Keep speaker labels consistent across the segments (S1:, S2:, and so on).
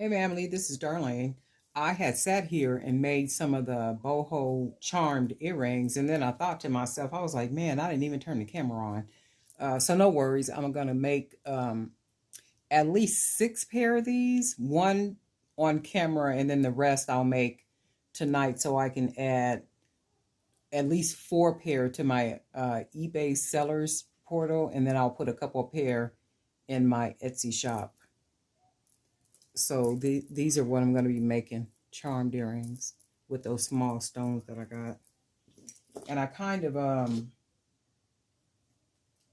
S1: Hey family, this is Darlene. I had sat here and made some of the boho charmed earrings, and then I thought to myself, I was like, man, I didn't even turn the camera on. So no worries, I'm gonna make at least 6 pair of these, one on camera, and then the rest I'll make tonight so I can add at least 4 pair to my eBay sellers portal, and then I'll put a couple of pair in my Etsy shop. So these are what I'm going to be making, charmed earrings with those small stones that I got. And I kind of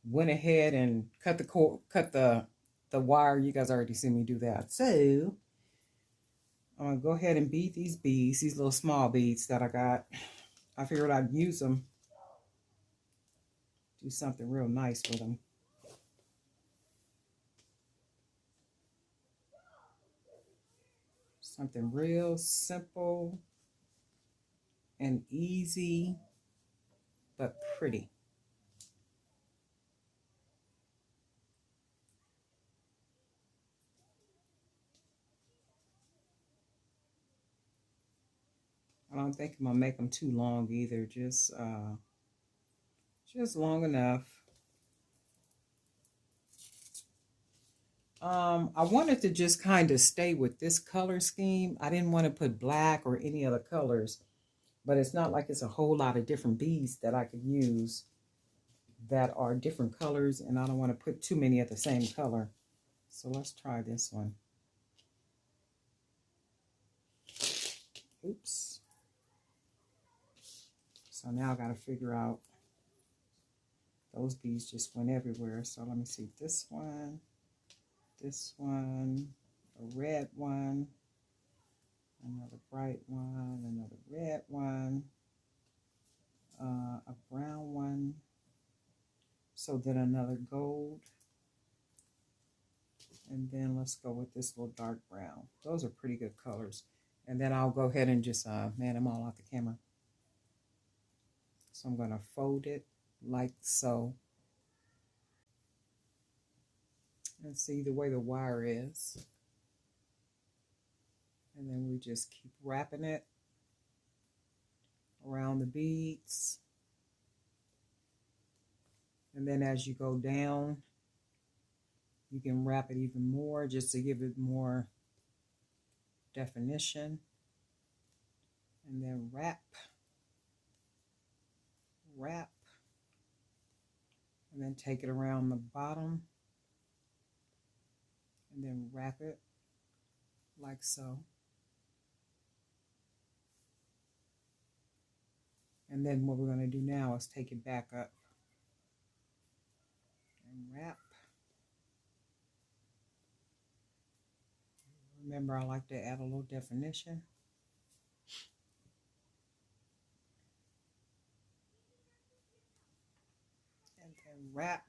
S1: went ahead and cut the wire. You guys already seen me do that. So I'm going to go ahead and bead these beads, these little small beads that I got. I figured I'd use them, do something real nice with them. Something real simple and easy, but pretty. I don't think I'm gonna make them too long either. Just long enough. I wanted to just kind of stay with this color scheme. I didn't want to put black or any other colors, but it's not like it's a whole lot of different beads that I could use that are different colors, and I don't want to put too many of the same color. So let's try this one. Oops. So now I got to figure out, those beads just went everywhere. So let me see, this one, a red one, another bright one, another red one, a brown one, so then another gold, and then let's go with this little dark brown. Those are pretty good colors. And then I'll go ahead and just man them all off the camera. So I'm going to fold it like so. And see the way the wire is. And then we just keep wrapping it around the beads. And then as you go down, you can wrap it even more just to give it more definition. And then wrap, and then take it around the bottom. And then wrap it like so. And then what we're going to do now is take it back up and wrap. Remember, I like to add a little definition. And then wrap.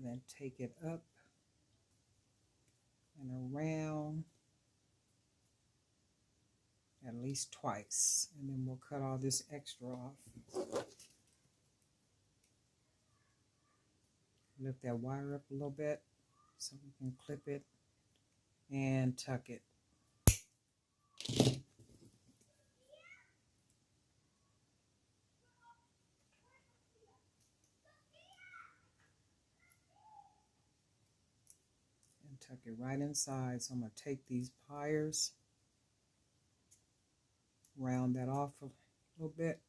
S1: And then take it up and around at least twice. And then we'll cut all this extra off. Lift that wire up a little bit so we can clip it and tuck it. And tuck it right inside. So I'm going to take these pliers, round that off a little bit,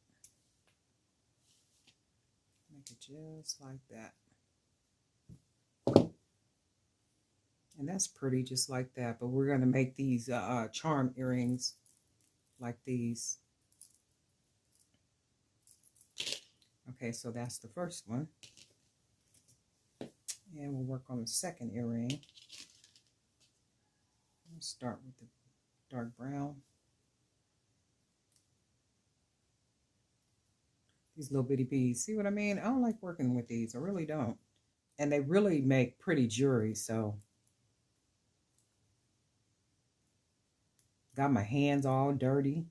S1: make it just like that. And that's pretty, just like that. But we're going to make these charm earrings like these. Okay, so that's the first one. And we'll work on the second earring. We'll start with the dark brown. These little bitty beads. See what I mean? I don't like working with these. I really don't. And they really make pretty jewelry, so. Got my hands all dirty.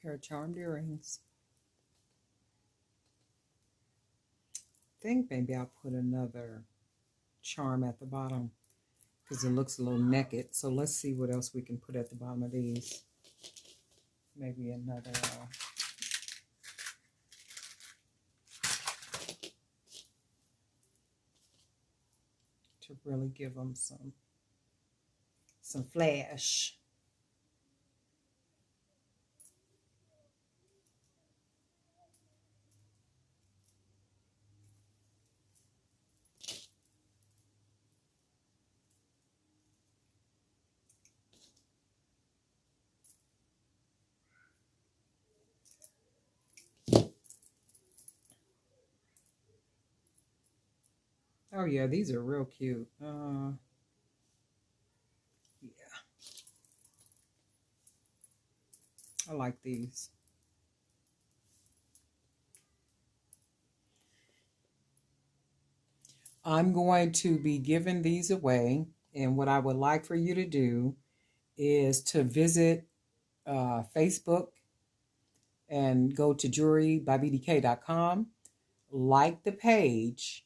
S1: Pair of charmed earrings. I think maybe I'll put another charm at the bottom because it looks a little naked. So let's see what else we can put at the bottom of these. Maybe another to really give them some flash. Oh yeah, these are real cute. Yeah. I like these. I'm going to be giving these away, and what I would like for you to do is to visit Facebook and go to jewelrybybdk.com, like the page,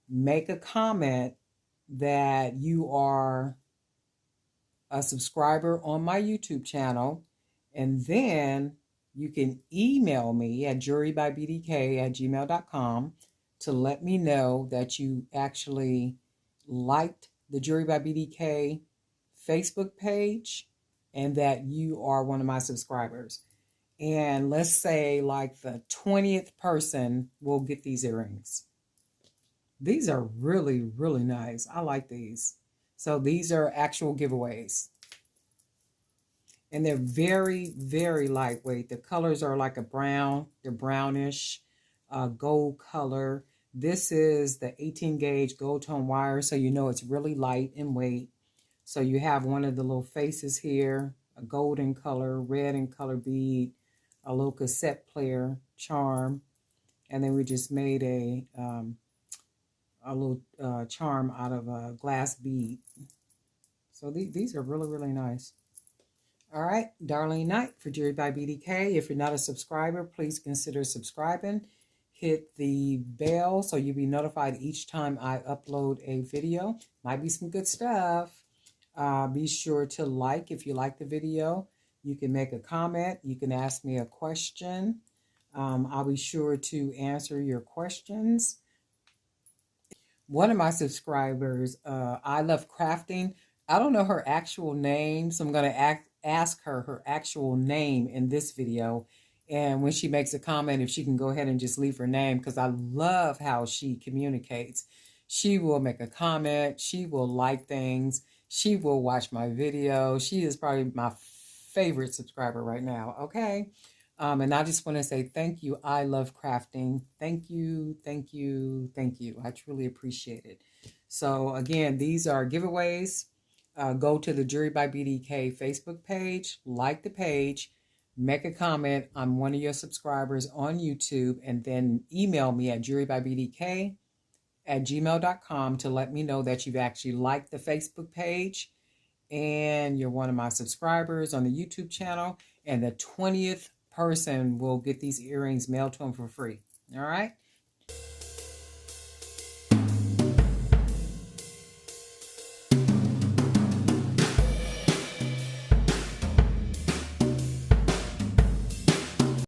S1: make a comment that you are a subscriber on my YouTube channel, and then you can email me at jewelrybybdk@gmail.com to let me know that you actually liked the Jewelry by BDK Facebook page and that you are one of my subscribers. And let's say like the 20th person will get these earrings. These are really, really nice. I like these. So these are actual giveaways. And they're very, very lightweight. The colors are like a brown. They're brownish, gold color. This is the 18 gauge gold tone wire, so you know it's really light in weight. So you have one of the little faces here, a golden color, red in color bead, a little cassette player charm, and then we just made a little charm out of a glass bead. So these are really, really nice. All right, Darlene Knight for Jewelry by BDK. If you're not a subscriber, please consider subscribing. Hit the bell so you'll be notified each time I upload a video. Might be some good stuff. Be sure to like if you like the video. You can make a comment. You can ask me a question. I'll be sure to answer your questions. One of my subscribers, I Love Crafting. I don't know her actual name, so I'm going to ask her actual name in this video. And when she makes a comment, if she can go ahead and just leave her name, because I love how she communicates. She will make a comment. She will like things. She will watch my video. She is probably my favorite subscriber right now, okay? And I just want to say thank you. I love crafting. Thank you, thank you, thank you. I truly appreciate it. So again, these are giveaways. Go to the Jewelry by BDK Facebook page, like the page, make a comment. I'm one of your subscribers on YouTube, and then email me at jewelrybybdk@gmail.com to let me know that you've actually liked the Facebook page and you're one of my subscribers on the YouTube channel, and the 20th person will get these earrings mailed to them for free. All right?